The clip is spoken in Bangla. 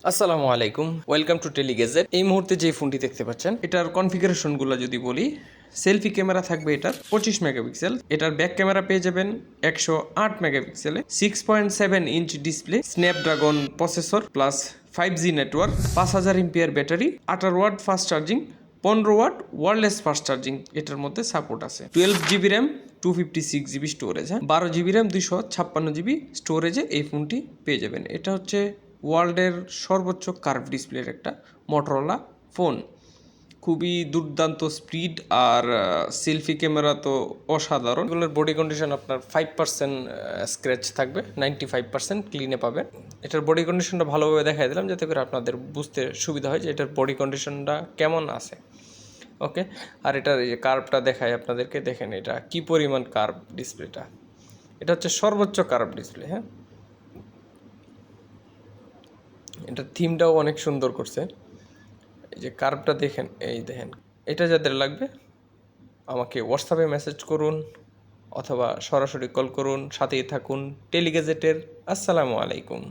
আসসালামু আলাইকুম, ওয়েলকাম টু টেলিগেজেট। এই মুহূর্তে যে ফোনটি দেখতে পাচ্ছেন এটার কনফিগারেশনগুলো যদি বলি, সেলফি ক্যামেরা থাকবে এটার 25 মেগাপিক্সেল। এটার ব্যাক ক্যামেরা পেয়ে যাবেন 108 মেগাপিক্সেলে, 6.7 inch display, snapdragon processor plus 5G network, 5000 এমপিআর battery, 18 watt fast charging, 15 watt wireless fast charging এটার মধ্যে সাপোর্ট আছে। 12 GB RAM, 256 GB storage, 12 GB RAM, 256 GB স্টোরেজে এই ফোনটি পেয়ে যাবেন। এটা হচ্ছে ওয়ার্ল্ডের সর্বোচ্চ কার্ভ ডিসপ্লের একটা মোটরোলা ফোন। খুবই দুর্দান্ত স্পিড আর সেলফি ক্যামেরা তো অসাধারণ। এগুলোর বডি কন্ডিশন আপনার 5% স্ক্র্যাচ থাকবে, 95% ক্লিনে পাবেন। এটার বডি কন্ডিশনটা ভালোভাবে দেখাই দিলাম যাতে করে আপনাদের বুঝতে সুবিধা হয় যে এটার বডি কন্ডিশনটা কেমন আছে। ওকে, আর এটার এই যে কার্ভটা দেখায় আপনাদেরকে, দেখেন এটা কি পরিমাণ কার্ভ ডিসপ্লেটা। এটা হচ্ছে সর্বোচ্চ কার্ভ ডিসপ্লে। হ্যাঁ, এটার থিমটাও অনেক সুন্দর করছে। এই যে কার্ভটা দেখেন, এই দেখেন। এটা যাদের লাগবে আমাকে হোয়াটসঅ্যাপে মেসেজ করুন অথবা সরাসরি কল করুন। সাথেই থাকুন টেলিগেজেটের। আসসালামু আলাইকুম।